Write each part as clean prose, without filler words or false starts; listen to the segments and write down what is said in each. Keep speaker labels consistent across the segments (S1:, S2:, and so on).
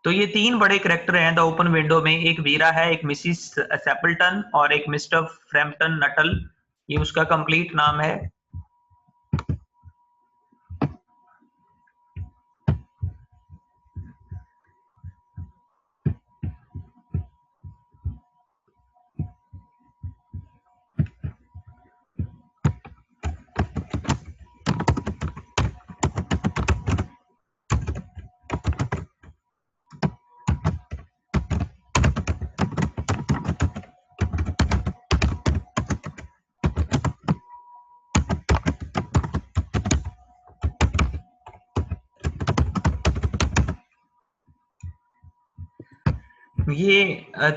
S1: तो ये तीन बड़े कैरेक्टर हैं द ओपन विंडो में। एक वीरा है, एक मिसिस सेपल्टन और एक मिस्टर फ्रैम्पटन नटल, ये उसका कंप्लीट नाम है। ये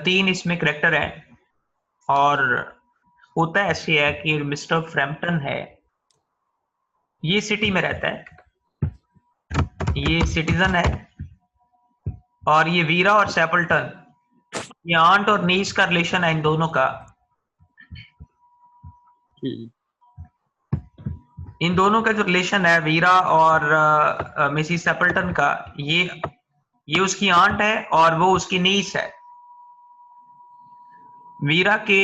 S1: तीन इसमें करेक्टर हैं और होता ऐसे है कि मिस्टर फ्रैम्पटन है, ये सिटी में रहता है, ये सिटीजन है, और ये वीरा और सेपल्टन, ये आंट और नीस का रिलेशन है इन दोनों का। इन दोनों का जो रिलेशन है वीरा और मिसिस सेपल्टन का, ये उसकी आंट है और वो उसकी नीस है। वीरा के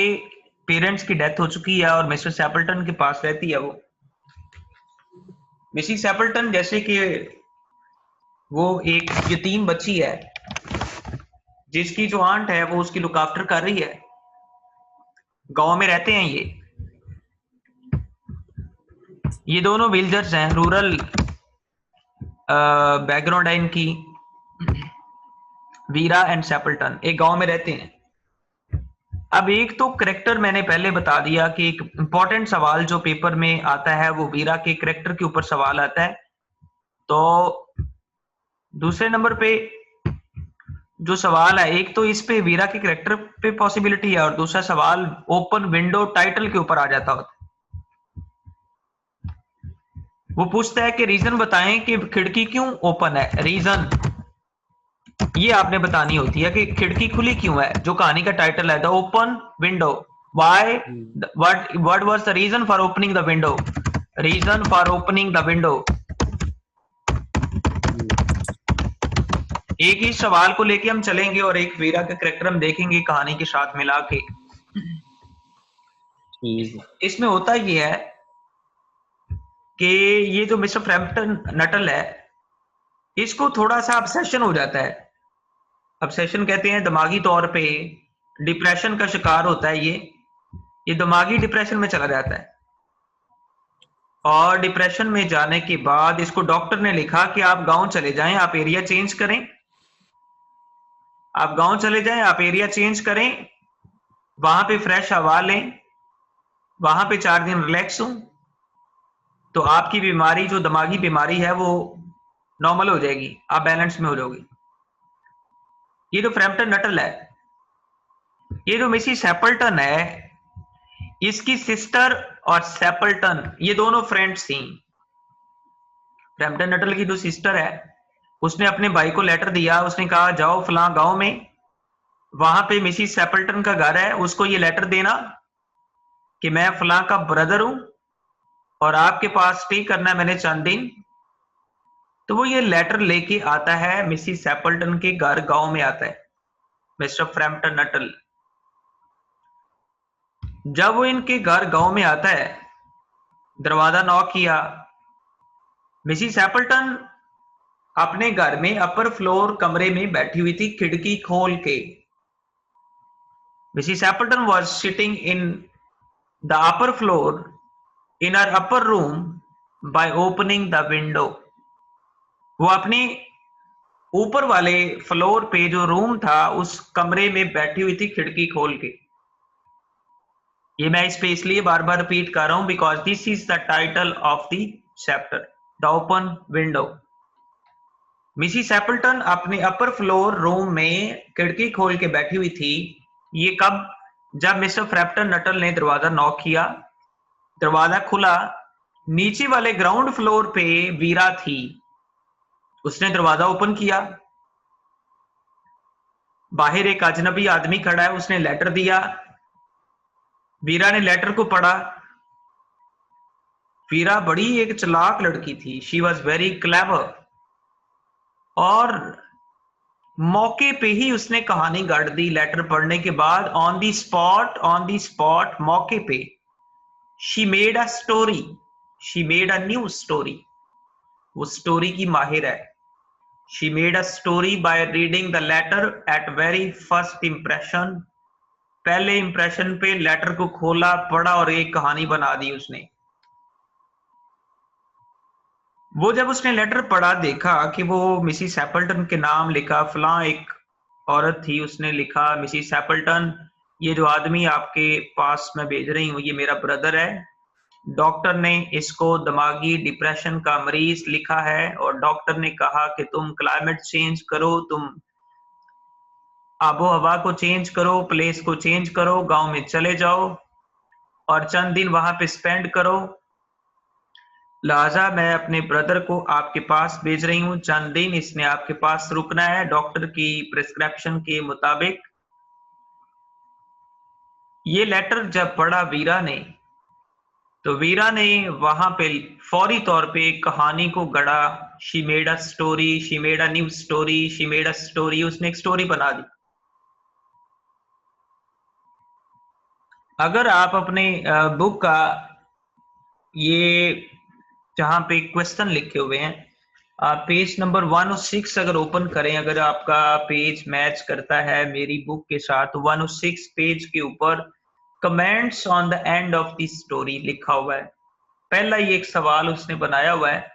S1: पेरेंट्स की डेथ हो चुकी है और मिस्टर सेपल्टन के पास रहती है वो। मिसिस सेपल्टन जैसे कि वो एक यतीम बच्ची है जिसकी जो आंट है वो उसकी लुक आफ्टर कर रही है। गांव में रहते हैं ये दोनों विलेजर्स हैं, रूरल बैकग्राउंड है इनकी। वीरा एंड सेपल्टन एक गांव में रहते हैं। अब एक तो करेक्टर मैंने पहले बता दिया कि एक इंपॉर्टेंट सवाल जो पेपर में आता है वो वीरा के करेक्टर के ऊपर सवाल आता है। तो दूसरे नंबर पे जो सवाल है, एक तो इस पे वीरा के करेक्टर पे पॉसिबिलिटी है और दूसरा सवाल ओपन विंडो टाइटल के ऊपर आ जाता होता है। वो पूछता है कि रीजन बताएं कि खिड़की क्यों ओपन है। रीजन ये आपने बतानी होती है कि खिड़की खुली क्यों है, जो कहानी का टाइटल है the open window. Why, what was the reason for opening the window, reason for opening the window. एक ही सवाल को लेके हम चलेंगे और एक वीरा का कैरेक्टर हम देखेंगे कहानी के साथ मिला के। इसमें होता ये है कि ये जो मिस्टर फ्रैम्पटन नटल है, इसको थोड़ा सा ऑब्सेशन हो जाता है। ऑब्सेशन कहते हैं दिमागी तौर पे डिप्रेशन का शिकार होता है ये दिमागी डिप्रेशन में चला जाता है। और डिप्रेशन में जाने के बाद इसको डॉक्टर ने लिखा कि आप गांव चले जाएं, आप एरिया चेंज करें, आप गांव चले जाएं, आप एरिया चेंज करें, वहां पे फ्रेश हवा लें, वहां पे 4 दिन रिलैक्स हो, तो आपकी बीमारी जो दिमागी बीमारी है वो नॉर्मल हो जाएगी, आप बैलेंस में हो जाओगे। ये जो फ्रैम्पटन नटल है, ये जो मिसिस सेपल्टन है, इसकी सिस्टर और सेपल्टन ये दोनों फ्रेंड्स थी। फ्रैम्पटन नटल की जो सिस्टर है उसने अपने भाई को लेटर दिया, उसने कहा जाओ फलां गांव में, वहां पे मिसिस सेपल्टन का घर है, उसको ये लेटर देना कि मैं फलां का ब्रदर हूं और आपके पास स्टे करना है मैंने चंद दिन। तो वो ये लेटर लेके आता है, मिसिस सेपल्टन के घर गांव में आता है मिस्टर फ्रैम्पटन नटल। जब वो इनके घर गांव में आता है, दरवाजा नॉक किया, मिसिस एप्पल्टन अपने घर में अपर फ्लोर कमरे में बैठी हुई थी खिड़की खोल के। Mrs Appleton was sitting in the upper floor in her upper room by opening the window. वो अपने ऊपर वाले फ्लोर पे जो रूम था उस कमरे में बैठी हुई थी खिड़की खोल के। ये मैं इस पे इसलिए बार बार रिपीट कर रहा हूं because this is the title of the chapter, the open window. Mrs Appleton अपने अपर फ्लोर रूम में खिड़की खोल के बैठी हुई थी। ये कब? जब मिस्टर फ्रैम्पटन नटल ने दरवाजा नॉक किया, दरवाजा खुला, नीचे वाले ग्राउंड फ्लोर पे वीरा थी, उसने दरवाजा ओपन किया, बाहर एक अजनबी आदमी खड़ा है, उसने लेटर दिया, वीरा ने लेटर को पढ़ा। वीरा बड़ी एक चालाक लड़की थी, शी वॉज वेरी क्लेवर, और मौके पे ही उसने कहानी गढ़ दी लेटर पढ़ने के बाद, ऑन दी स्पॉट, मौके पे। She made a story, she made a new story, वो स्टोरी की माहिर है। She made a story by reading the letter at very first impression, पहले इंप्रेशन पे लेटर को खोला, पढ़ा और एक कहानी बना दी उसने। वो जब उसने लेटर पढ़ा, देखा कि वो मिसिस एप्पल्टन के नाम लिखा, फलां एक औरत थी, उसने लिखा मिसिस एप्पल्टन, ये जो आदमी आपके पास मैं भेज रही हूँ ये मेरा ब्रदर है, डॉक्टर ने इसको दिमागी डिप्रेशन का मरीज लिखा है, और डॉक्टर ने कहा कि तुम क्लाइमेट चेंज करो, तुम आबो हवा को चेंज करो, प्लेस को चेंज करो, गांव में चले जाओ और चंद दिन वहां पे स्पेंड करो। लिहाजा मैं अपने ब्रदर को आपके पास भेज रही हूँ, चंद दिन इसने आपके पास रुकना है डॉक्टर की प्रिस्क्रिप्शन के मुताबिक। ये लेटर जब पढ़ा वीरा ने, तो वीरा ने वहां पे फौरी तौर पे कहानी को गढ़ा। She made a story, she made a new story, she made a story, उसने एक स्टोरी बना दी। अगर आप अपने बुक का ये जहां पे क्वेश्चन लिखे हुए हैं, आप पेज नंबर 106 अगर ओपन करें, अगर आपका पेज मैच करता है मेरी बुक के साथ, तो 106 पेज के ऊपर comments on the end of the story लिखा हुआ है। पहला ये एक सवाल उसने बनाया हुआ है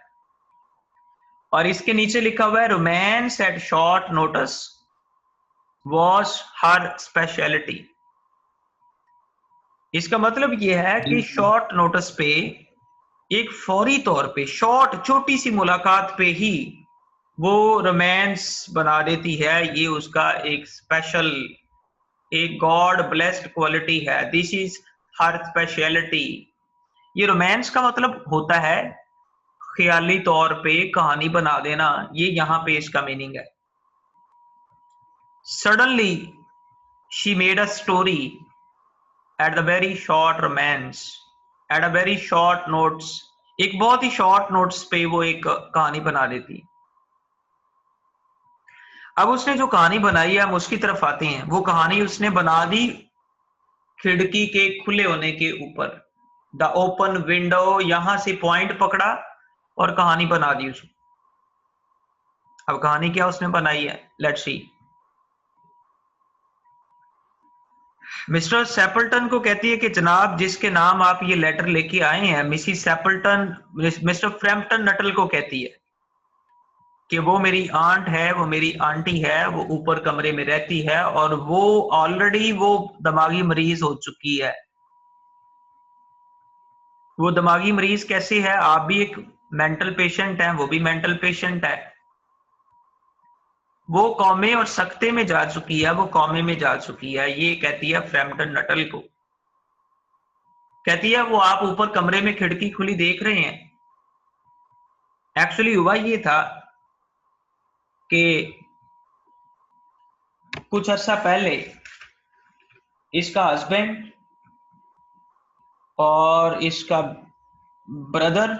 S1: और इसके नीचे लिखा हुआ है, romance at short notice was her speciality. इसका मतलब यह है
S2: जी
S1: कि
S2: जी।
S1: शॉर्ट नोटिस पे, एक फौरी तौर पे, शॉर्ट छोटी सी मुलाकात पे ही वो रोमांस बना देती है, ये उसका एक स्पेशल, एक गॉड ब्लेस्ड क्वालिटी है, दिस इज हर स्पेशलिटी। ये रोमांस का मतलब होता है ख्याली तौर पे कहानी बना देना, ये यहां पे इसका मीनिंग है। Suddenly she made a story at the very short romance, at a very short notes, एक बहुत ही शॉर्ट नोट्स पे वो एक कहानी बना देती। अब उसने जो कहानी बनाई है, हम उसकी तरफ आते हैं। वो कहानी उसने बना दी खिड़की के खुले होने के ऊपर, द ओपन विंडो, यहां से पॉइंट पकड़ा और कहानी बना दी उसने। अब कहानी क्या उसने बनाई है, लेट्स सी। मिस्टर सैपल्टन को कहती है कि जनाब जिसके नाम आप ये लेटर लेके आए हैं, मिसिस सैपल्टन मिस्टर फ्रैम्पटन नटल को कहती है कि वो मेरी आंट है, वो मेरी आंटी है, वो ऊपर कमरे में रहती है और वो ऑलरेडी वो दिमागी मरीज हो चुकी है। वो दिमागी मरीज कैसे है, आप भी एक मेंटल पेशेंट है, वो भी मेंटल पेशेंट है। वो कौमे और सख्ते में जा चुकी है, वो कौमे में जा चुकी है, ये कहती है फ्रैम्पटन नटल को। कहती है वो आप ऊपर कमरे में खिड़की खुली देख रहे हैं। एक्चुअली हुआ ये था कि कुछ अर्सा पहले इसका हस्बैंड और इसका ब्रदर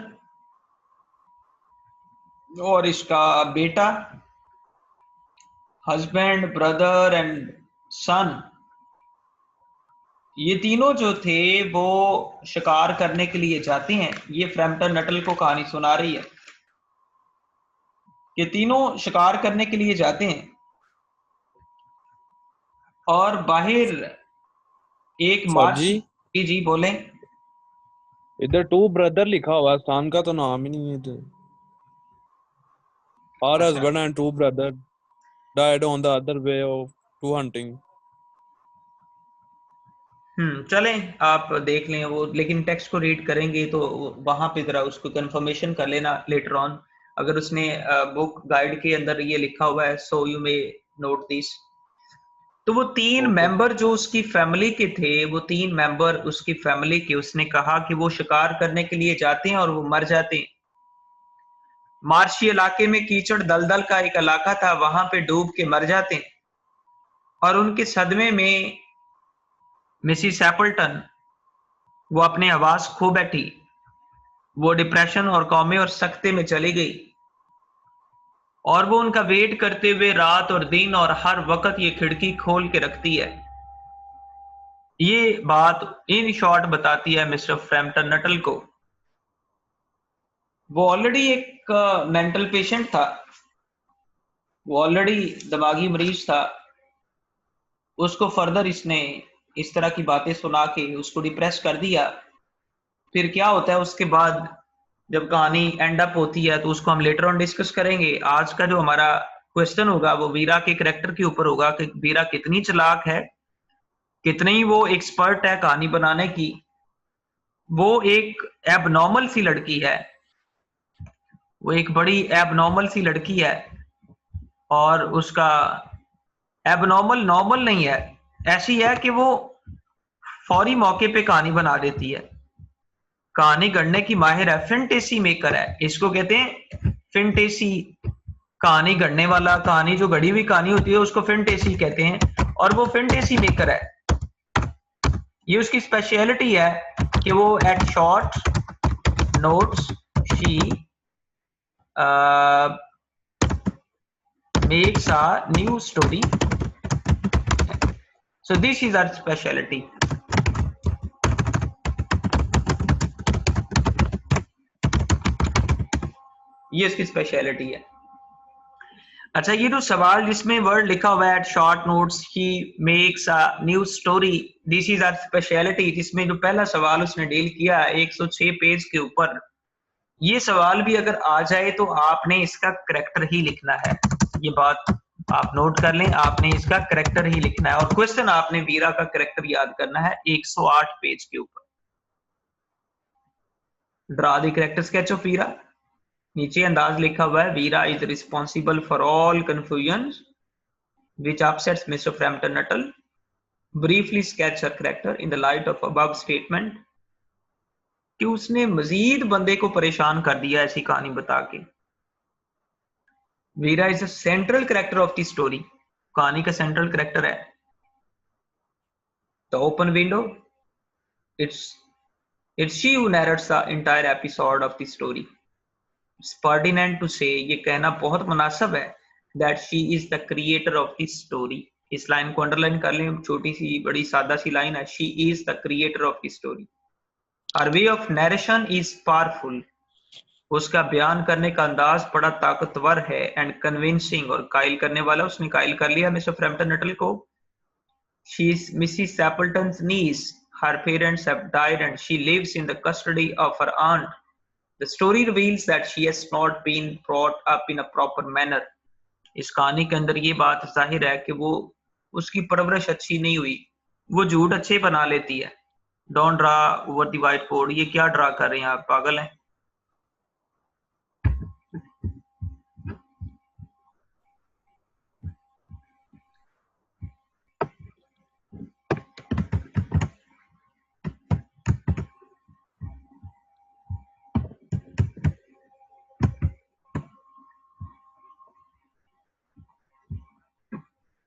S1: और इसका बेटा, हस्बैंड ब्रदर एंड सन, ये तीनों जो थे वो शिकार करने के लिए जाते हैं। ये फ्रैम्पटन नटल को कहानी सुना रही है कि तीनों शिकार करने के लिए जाते हैं और बाहर एक
S2: सर
S1: मार्श,
S2: जी,
S1: जी बोलें।
S2: इधर टू ब्रदर लिखा हुआ है, सन का तो नाम ही नहीं है इधर। Our
S1: अच्छा,
S2: husband and two brothers died on the other way of to hunting.
S1: चलें आप देख लें वो, लेकिन टेक्स्ट को रीड करेंगे तो वहां पे जरा उसको कंफर्मेशन कर लेना लेटर ऑन। अगर उसने बुक गाइड के अंदर ये लिखा हुआ है, so you may note this. तो वो तीन
S2: Okay.
S1: मेंबर जो उसकी फैमिली के थे, वो तीन मेंबर उसकी फैमिली के, उसने कहा कि वो शिकार करने के लिए जाते हैं और वो मर जाते हैं। मार्शी इलाके में कीचड़ दलदल का एक इलाका था, वहां पे डूब के मर जाते हैं और उनके सदमे में मिसिस एप्पल्टन वो अपने आवाज खो बैठी, वो डिप्रेशन और कौमे और सख्ते में चली गई। और वो उनका वेट करते हुए रात और दिन और हर वक्त ये खिड़की खोल के रखती है। ये बात इन शॉर्ट बताती है मिस्टर फ्रैम्पटन नटल को। वो ऑलरेडी एक मेंटल पेशेंट था, वो ऑलरेडी दिमागी मरीज था। उसको फर्दर इसने इस तरह की बातें सुना के उसको डिप्रेस कर दिया। फिर क्या होता है उसके बाद जब कहानी एंड अप होती है तो उसको हम लेटर ऑन डिस्कस करेंगे। आज का जो हमारा क्वेश्चन होगा वो वीरा के कैरेक्टर के ऊपर होगा कि वीरा कितनी चालाक है, कितनी वो एक्सपर्ट है कहानी बनाने की। वो एक एबनॉर्मल सी लड़की है, वो एक बड़ी एबनॉर्मल सी लड़की है, और उसका एबनॉर्मल नॉर्मल नहीं है, ऐसी है कि वो फौरी मौके पे कहानी बना देती है। कहानी गढ़ने की माहिर है, फिंटेसी मेकर है, इसको कहते हैं फिंटेसी। कहानी गढ़ने वाला, कहानी जो गढ़ी हुई कहानी होती है उसको फिंटेसी कहते हैं, और वो फिंटेसी मेकर है। ये उसकी स्पेशलिटी है कि वो at short notes she makes a new story. So this is our specialty. ये इसकी स्पेशलिटी है। अच्छा, ये जो सवाल जिसमें वर्ड लिखा हुआ है शॉर्ट नोट्स ही makes a new story, this is our speciality, जिसमें जो पहला सवाल उसने डील किया 106 पेज के ऊपर, ये सवाल भी अगर आ जाए तो आपने इसका करेक्टर ही लिखना है। ये बात आप नोट कर लें, आपने इसका करेक्टर ही लिखना है। और क्वेश्चन आपने वीरा का करेक्टर याद करना है 108 पेज के ऊपर। Draw the character sketch of Vera. नीचे अंदाज लिखा हुआ है, Vera is responsible for all confusion which upsets Mr Framton Nuttel. Briefly sketch her character in the light of above statement, कि उसने मजीद बंदे को परेशान कर दिया ऐसी कहानी बता के। Vera is a central character of the story, कहानी का सेंट्रल करेक्टर है। The open window, it's she who narrates the entire episode of the story. It's pertinent to say, ये कहना बहुत मुनासिब है, that she is the creator of the story. इस line को अंडरलाइन कर लें, छोटी सी बड़ी सादा सी लाइन है, she is the creator of the story. Her way of narration is powerful. उसका बयान करने का अंदाज बड़ा ताकतवर है, एंड कन्विंसिंग, और कायल करने वाला। उसने कायल कर लिया मिस्टर फ्रैम्पटन नटल को। She is Mrs. Stapleton's niece. Her parents have died and she lives in the custody of her aunt. The story reveals that she has not been brought up in a proper manner. इस कहानी के अंदर ये बात जाहिर है कि वो उसकी परवरिश अच्छी नहीं हुई, वो झूठ अच्छे बना लेती है। Don't draw over the whiteboard. ये क्या ड्रा कर रहे हैं आप, पागल हैं?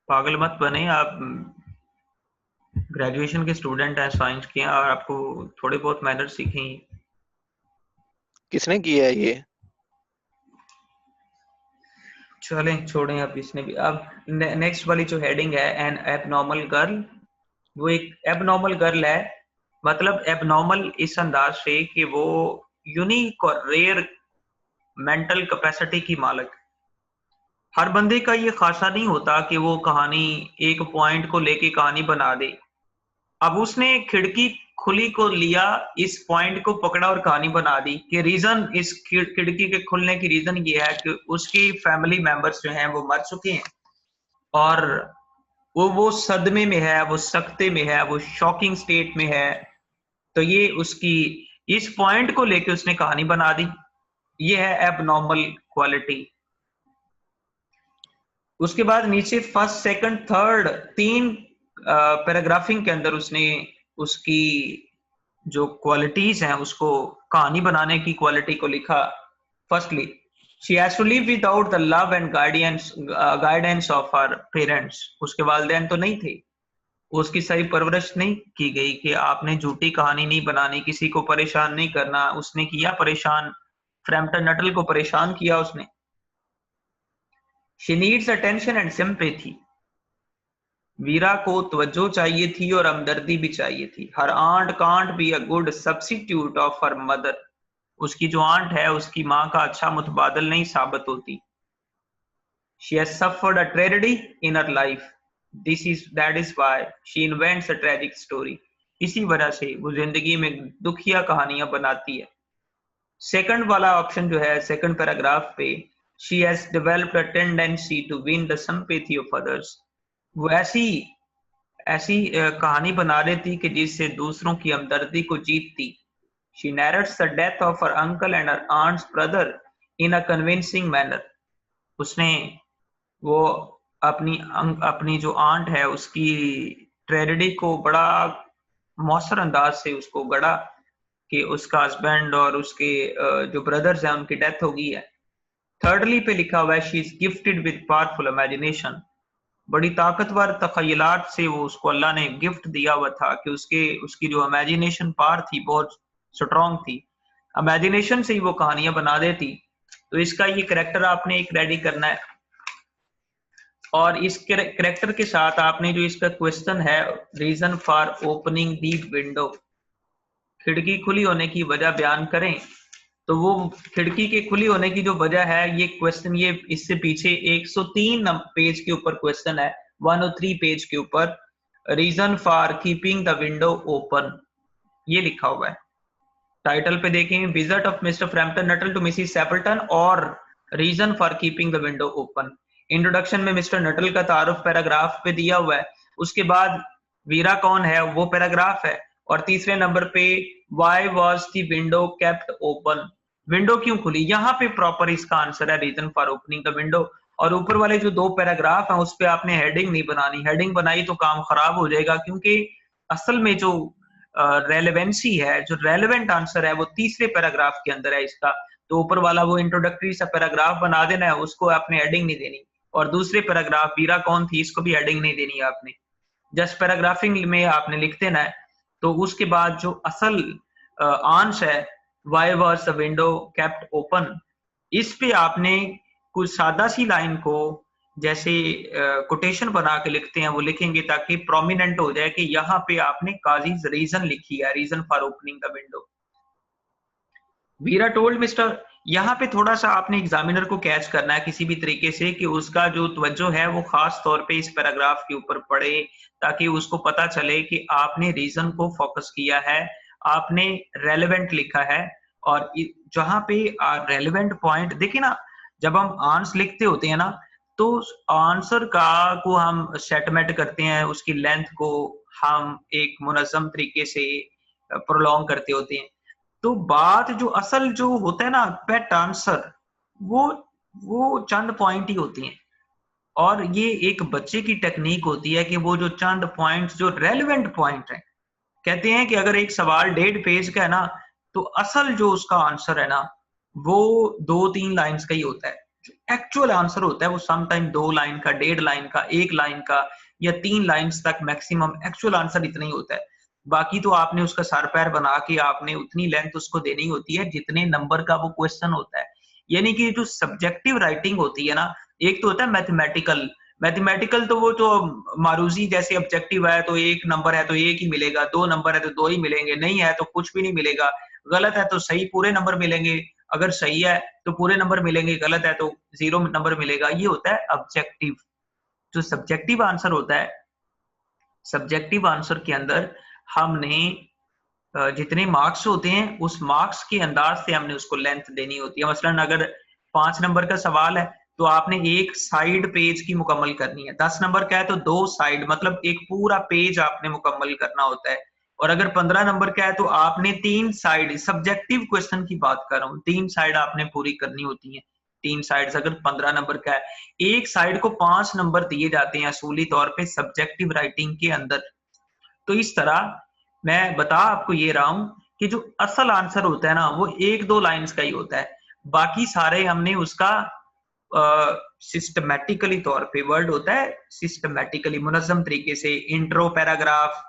S1: पागल मत बने आप, ग्रेजुएशन के स्टूडेंट हैं, साइंस के हैं, और आपको थोड़े बहुत मैनर सीखें।
S3: किसने किया है ये?
S1: चलें छोड़ें अब, इसने भी। अब नेक्स्ट वाली जो हेडिंग है, एन एबनॉर्मल गर्ल, वो एक एबनॉर्मल गर्ल है। मतलब एबनॉर्मल इस अंदाज से कि वो यूनिक और रेयर मेंटल कैपेसिटी की मालिक। हर बंदे का ये खासा नहीं होता कि वो कहानी एक पॉइंट को लेके कहानी बना दे। अब उसने खिड़की खुली को लिया, इस पॉइंट को पकड़ा और कहानी बना दी। कि रीजन इस खिड़की के खुलने की रीजन ये है कि उसकी फैमिली मेंबर्स जो हैं वो मर चुके हैं, और वो सदमे में है, वो सख्ते में है, वो शॉकिंग स्टेट में है। तो ये उसकी इस पॉइंट को लेके उसने कहानी बना दी। ये है एबनॉर्मल क्वालिटी। उसके बाद नीचे फर्स्ट, सेकंड, थर्ड, 3 पैराग्राफिंग के अंदर उसने उसकी जो क्वालिटीज हैं, उसको कहानी बनाने की क्वालिटी को लिखा। Firstly, she has to live without the love and guidance of her parents. उसके वालिदैन तो नहीं थे, उसकी सही परवरिश नहीं की गई कि आपने झूठी कहानी नहीं बनानी, किसी को परेशान नहीं करना। उसने किया परेशान, फ्रैम्पटन नटल को परेशान किया उसने। She needs attention and sympathy, Vera को तवज्जो चाहिए थी और हमदर्दी भी चाहिए थी। Her aunt can't be a good substitute of her mother, उसकी जो आंट है उसकी माँ का अच्छा मुतबादल नहीं साबित होती। She has suffered a tragedy in her life, that is why she invents a tragic story, इसी वजह से वो जिंदगी में दुखिया कहानियां बनाती है। सेकंड वाला ऑप्शन जो है सेकंड पैराग्राफ पे, she has developed a tendency to win the sympathy of others, वो ऐसी ऐसी कहानी बना देती कि जिससे दूसरों की हमदर्दी को जीतती। She narrates the death of her uncle and her aunt's brother in a convincing manner, उसने वो अपनी जो आंट है उसकी ट्रेजेडी को बड़ा मौसर अंदाज से उसको गढ़ा कि उसका हस्बैंड और उसके जो ब्रदर्स हैं उनकी डेथ हो गई है। थर्डली पे लिखा हुआ है she is gifted with powerful imagination, बड़ी ताकतवर तखयलात से वो उसको अल्लाह ने गिफ्ट दिया हुआ था कि उसकी जो इमेजिनेशन पावर थी बहुत स्ट्रॉन्ग थी, इमेजिनेशन से ही वो कहानियां बना देती। तो इसका ये करेक्टर आपने एक रेडी करना है, और इस करेक्टर के साथ आपने जो इसका क्वेश्चन है reason for opening the window, खिड़की खुली होने की वजह बयान करें। तो वो खिड़की के खुली होने की जो वजह है, ये क्वेश्चन ये इससे पीछे 103 पेज के ऊपर क्वेश्चन है, 103 पेज के ऊपर, reason for keeping the window open ये लिखा हुआ है। टाइटल पे देखेंगे visit of Mr Framton Nuttel to Mrs Sappleton और reason for keeping the window open. Introduction में मिस्टर नटल का तारुफ पैराग्राफ पे दिया हुआ है, उसके बाद वीरा कौन है वो पैराग्राफ है, और तीसरे नंबर पे why was the window kept open, window क्यों खुली, यहाँ पे प्रॉपर इसका आंसर है reason for opening the window. और ऊपर वाले जो दो पैराग्राफ हैं उस पे आपने हेडिंग नहीं बनानी, हेडिंग बनाई तो काम खराब हो जाएगा, क्योंकि असल में जो रेलेवेंसी है, जो रेलेवेंट आंसर है वो तीसरे पैराग्राफ के अंदर है इसका। तो ऊपर वाला वो इंट्रोडक्टरी सा पैराग्राफ बना देना है, उसको आपने हेडिंग नहीं देनी, और दूसरे पैराग्राफ वीरा कौन थी इसको भी हेडिंग नहीं देनी है आपने, जस्ट पैराग्राफिंग में आपने लिख देना है। तो उसके बाद जो असल आंसर है why was the window kept open, इस पे आपने कुछ सादा सी लाइन को जैसे कोटेशन बना के लिखते हैं वो लिखेंगे ताकि प्रोमिनेंट हो जाए कि यहाँ पे आपने काजीज रीजन लिखी है, reason for opening the window. Vera told mister, यहाँ पे थोड़ा सा आपने एग्जामिनर को कैच करना है किसी भी तरीके से कि उसका जो तवज्जो है वो खास तौर पे इस पैराग्राफ के ऊपर पड़े, ताकि उसको पता चले कि आपने रीजन को फोकस किया है, आपने रेलेवेंट लिखा है। और जहां पे रेलेवेंट पॉइंट देखिए ना, जब हम आंसर लिखते होते हैं ना तो आंसर का को हम सेटमेंट करते हैं, उसकी लेंथ को हम एक मुनज़्ज़म तरीके से प्रोलॉन्ग करते होते हैं। तो बात जो असल जो होता है ना पेट आंसर, वो चंद पॉइंट ही होती हैं, और ये एक बच्चे की टेक्निक होती है कि वो जो चंद पॉइंट्स जो रेलेवेंट पॉइंट है, कहते हैं कि अगर एक सवाल 1.5 पेज का है ना तो असल जो उसका आंसर है ना वो 2-3 लाइंस का ही होता है, जो एक्चुअल आंसर होता है वो समटाइम 2 लाइन का, 1.5 लाइन का, 1 लाइन का, या 3 लाइंस तक मैक्सिमम एक्चुअल आंसर इतना ही होता है। बाकी तो आपने उसका सर पैर बना के आपने उतनी लेंथ उसको देनी होती है जितने नंबर का वो क्वेश्चन होता है। यानी कि जो सब्जेक्टिव राइटिंग होती है ना, एक तो होता है मैथमेटिकल, मैथमेटिकल तो वो तो मारूजी जैसे ऑब्जेक्टिव है तो 1 नंबर है तो 1 ही मिलेगा, 2 नंबर है तो 2 ही मिलेंगे, नहीं है तो कुछ भी नहीं मिलेगा, गलत है तो सही पूरे नंबर मिलेंगे, अगर सही है तो पूरे नंबर मिलेंगे, गलत है तो 0 नंबर मिलेगा, ये होता है ऑब्जेक्टिव। जो सब्जेक्टिव आंसर होता है, सब्जेक्टिव आंसर के अंदर हमने जितने मार्क्स होते हैं उस मार्क्स के अंदाज से हमने उसको लेंथ देनी होती है। मसलन अगर 5 नंबर का सवाल है तो आपने एक साइड पेज की मुकम्मल करनी है, 10 नंबर का है तो 2 साइड मतलब एक पूरा पेज आपने मुकम्मल करना होता है, और अगर 15 नंबर का है तो आपने 3 साइड, सब्जेक्टिव क्वेश्चन की बात कर रहा हूँ, 3 साइड आपने पूरी करनी होती है। 3 साइड्स अगर 15 नंबर का है, एक साइड को 5 नंबर दिए जाते हैं असूली तौर पे सब्जेक्टिव राइटिंग के अंदर। तो इस तरह मैं बता आपको ये रहा हूं कि जो असल आंसर होता है ना वो 1-2 लाइंस का ही होता है, बाकी सारे हमने उसका सिस्टमैटिकली तौर पे वर्ड होता है, सिस्टमैटिकली मुनज़्ज़म तरीके से इंट्रो पैराग्राफ,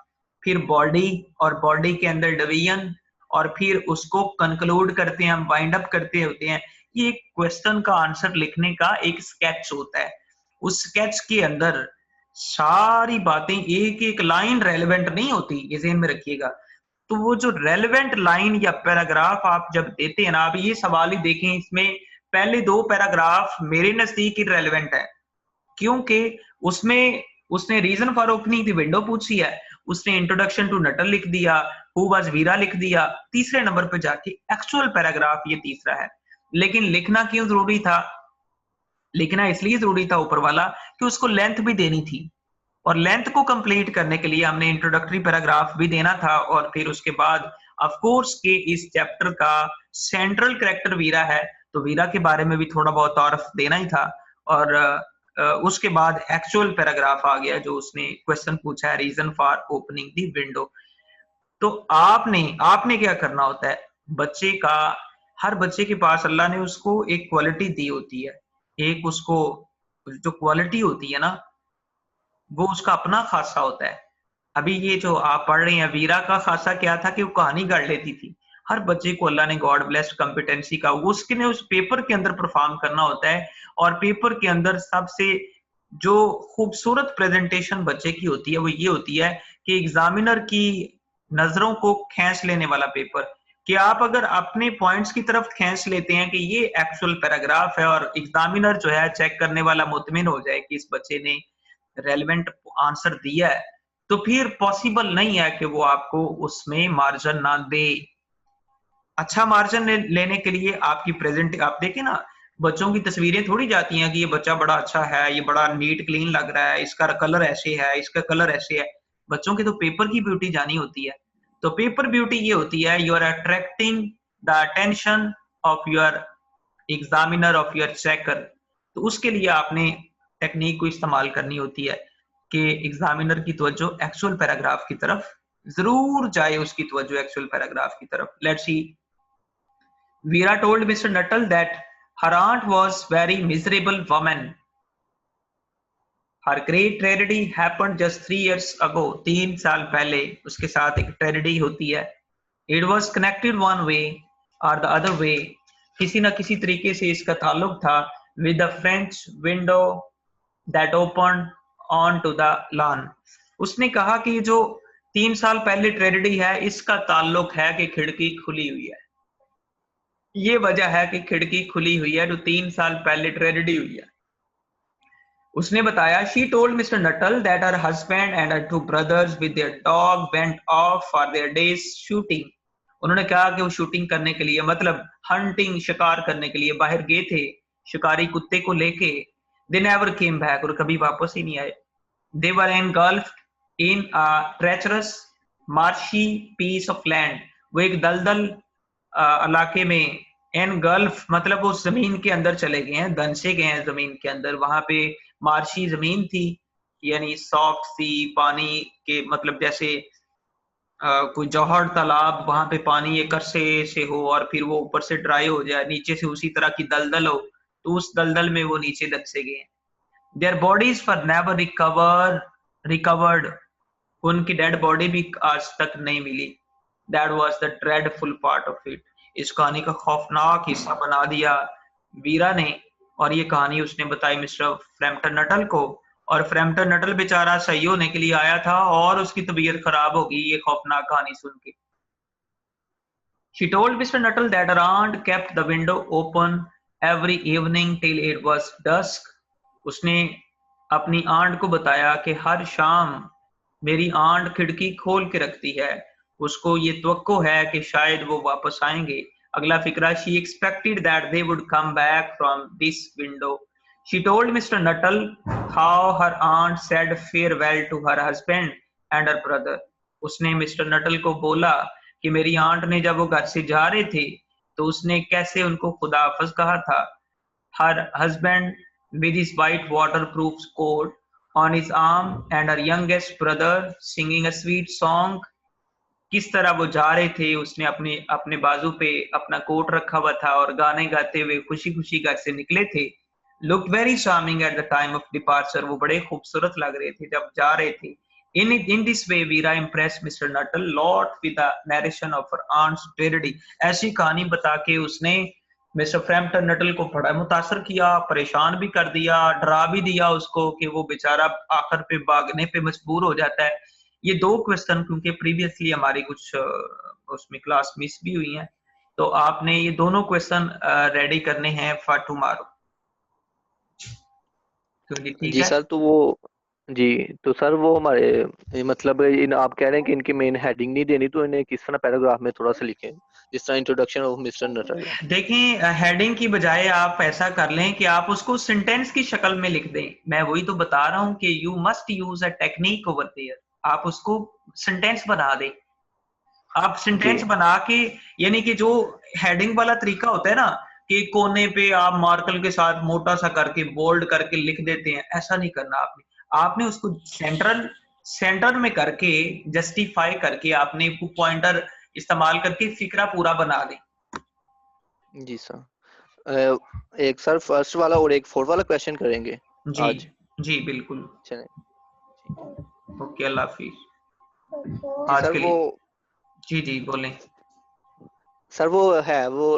S1: फिर बॉडी और बॉडी के अंदर डिवीजन, और फिर उसको कंक्लूड करते हैं हम, वाइंड अप करते होते हैं। ये एक क्वेश्चन का आंसर लिखने का एक स्केच होता है। उस स्केच के अंदर सारी बातें, एक एक लाइन रेलेवेंट नहीं होती, ये ज़हन में रखिएगा। तो वो जो रेलेवेंट लाइन या पैराग्राफ आप जब देते हैं ना, आप ये सवाल ही देखें, इसमें पहले 2 पैराग्राफ मेरे नजदीक इररेलेवेंट है, क्योंकि उसमें उसने reason for opening the window पूछी है, उसने इंट्रोडक्शन टू नटल लिख दिया, हु वाज वीरा लिख दिया, तीसरे नंबर पे जाके एक्चुअल पैराग्राफ ये तीसरा है। लेकिन लिखना क्यों जरूरी था? लिखना इसलिए जरूरी था ऊपर वाला कि उसको लेंथ भी देनी थी, और लेंथ को कंप्लीट करने के लिए हमने इंट्रोडक्टरी पैराग्राफ भी देना था, और फिर उसके बाद ऑफ कोर्स के इस चैप्टर का सेंट्रल कैरेक्टर वीरा है, तो वीरा के बारे में भी थोड़ा बहुत तारफ देना ही था। और उसके बाद एक्चुअल पैराग्राफ आ गया जो उसने क्वेश्चन पूछा है, reason for opening the window. तो आपने क्या करना होता है, बच्चे का, हर बच्चे के पास अल्लाह ने उसको एक क्वालिटी दी होती है, एक उसको जो क्वालिटी होती है ना, वो उसका अपना खासा होता है। अभी ये जो आप पढ़ रहे हैं, वीरा का खासा क्या था कि वो कहानी गढ़ लेती थी। हर बच्चे को अल्लाह ने गॉड ब्लेस्ड कॉम्पिटेंसी का, उसके उस पेपर के अंदर परफॉर्म करना होता है, और पेपर के अंदर सबसे जो खूबसूरत प्रेजेंटेशन बच्चे की होती है वो ये होती है कि एग्जामिनर की नजरों को खींच लेने वाला पेपर, कि आप अगर अपने पॉइंट्स की तरफ खींच लेते हैं कि ये एक्चुअल पैराग्राफ है, और एग्जामिनर जो है चेक करने वाला मुतमिन हो जाए कि इस बच्चे ने रेलेवेंट आंसर दिया है, तो फिर पॉसिबल नहीं है कि वो आपको उसमें मार्जिन ना दे। अच्छा मार्जिन लेने के लिए आपकी प्रेजेंट, आप देखें ना, बच्चों की तस्वीरें थोड़ी जाती हैं कि ये बच्चा बड़ा अच्छा है, ये बड़ा नीट क्लीन लग रहा है, इसका कलर ऐसे है, इसका कलर ऐसे है। बच्चों के तो पेपर की ब्यूटी जानी होती है। तो पेपर ब्यूटी ये होती है, you are attracting the attention of your examiner, of your checker. तो उसके लिए आपने टेक्निक को इस्तेमाल करनी होती है कि एग्जामिनर की तवज्जो एक्चुअल पैराग्राफ की तरफ जरूर जाए, उसकी तवज्जो एक्चुअल पैराग्राफ की तरफ। Let's see, Veera told Mr. Nuttall that her aunt was very miserable woman. Her great tragedy happened just 3 years ago. 3 साल पहले उसके साथ एक ट्रेजेडी होती है। It was connected one way or the other way. किसी न किसी तरीके से इसका ताल्लुक था with the French window that opened onto the lawn. उसने कहा कि जो 3 साल पहले ट्रेजेडी है, इसका ताल्लुक है कि खिड़की खुली हुई है। ये वजह है कि खिड़की खुली हुई है जो 3 साल पहले ट्रेजेडी हुई है। उसने बताया, she told mister Nuttall that her husband and her 2 brothers with their dog went of for their days shooting. उन्होंने कहा कि वो शूटिंग करने के लिए, मतलब हंटिंग, शिकार करने के लिए बाहर गए थे, शिकारी कुत्ते को लेके। दे नेवर केम बैक, और कभी वापस ही नहीं आए। They were engulfed in a treacherous marshy piece of land. वो एक दलदल इलाके में, एनगल्फ मतलब वो जमीन के अंदर चले गए हैं, दंसे गए हैं जमीन के अंदर। वहां पे मार्शी जमीन थी, यानी सॉफ्ट सी पानी के, मतलब जैसे कोई जौहर तालाब, वहां पे पानी एक अरसे से हो और फिर वो ऊपर से ड्राई हो जाए, नीचे से उसी तरह की दलदल हो, तो उस दलदल में वो नीचे दबसे गए हैं। Their bodies for never recovered, उनकी डेड बॉडी भी आज तक नहीं मिली। That was the dreadful part of it. इस कहानी का खौफनाक हिस्सा बना दिया वीरा ने, और ये कहानी उसने बताई मिस्टर फ्रैम्पटन नटल को, और फ्रैम्पटन नटल बेचारा सही होने के लिए आया था और उसकी तबीयत खराब हो गई ये खौफनाक कहानी सुन के। She told Mr. Nuttall that her aunt kept the window open every evening till it was dusk. उसने अपनी आंट को बताया कि हर शाम मेरी आंट खिड़की खोल के रखती है, उसको ये तवक्को है कि शायद वो वापस आएंगे। अगला फिक्रा, she expected that they would come back from this window. She told Mr. Nuttall how her aunt said farewell to her husband and her brother. उसने मिस्टर नटल को बोला कि मेरी आंट ने जब वो घर से जा रहे थे तो उसने कैसे उनको खुदाफिज कहा था। Her husband with his white waterproof coat on his arm and her youngest brother singing a sweet song. किस तरह वो जा रहे थे, उसने अपने बाजू पे अपना कोट रखा हुआ था और गाने गाते हुए खुशी खुशी घर से निकले थे। Looked very charming at the time of departure. वो बड़े खूबसूरत लग रहे थे जब जा रहे थे। In this way, Veera impressed Mr. Nuttall lot with the narration of her aunt's tragedy. ऐसी कहानी बता के उसने मिस्टर फ्रैम्पटन नटल को बड़ा मुतासर किया, परेशान भी कर दिया, डरा भी दिया उसको कि वो बेचारा आखिर पे भागने पे मजबूर हो जाता है। ये 2 क्वेश्चन क्योंकि प्रीवियसली हमारी कुछ उसमें क्लास मिस भी हुई है, तो आपने ये दोनों क्वेश्चन रेडी करने हैं फॉर टुमारो। ठीक
S3: जी
S1: है?
S3: सर, तो वो जी, तो सर वो हमारे मतलब इन आप कह रहे हैं कि इनकी मेन हेडिंग नहीं देनी, तो इन्हें किस तरह पैराग्राफ में थोड़ा सा लिखें, जिस तरह इंट्रोडक्शन ऑफ मिस्टर नटल है।
S1: देखें, हेडिंग की बजाय आप ऐसा कर लें कि आप उसको सेंटेंस की शक्ल में लिख दें। मैं वही तो बता रहा हूं कि you must use a technique over there. आप उसको सेंटेंस बना दें। आप
S3: जी
S1: सेंटेंस बना के, यानी कि जो हेडिंग वाला तरीका होता है ना, कि कोने पे आप मार्कर के साथ मोटा सा करके बोल्ड करके लिख देते हैं, ऐसा नहीं करना आपने। आपने उसको सेंटर में करके जस्टिफाई करके आपने पॉइंटर इस्तेमाल करके फिक्रा पूरा बना दें।
S3: जी सर, एक सर फर्स्ट वाला और एक फोर्थ वाला क्वेश्चन करेंगे
S1: जी
S3: आज।
S1: जी बिल्कुल।
S3: चलें, ठीक है।
S1: ओके, अल्लाह हाफिज
S3: जी
S1: आज
S3: सर,
S1: के
S3: वो
S1: लिए। जी जी बोलें।
S3: सर वो है वो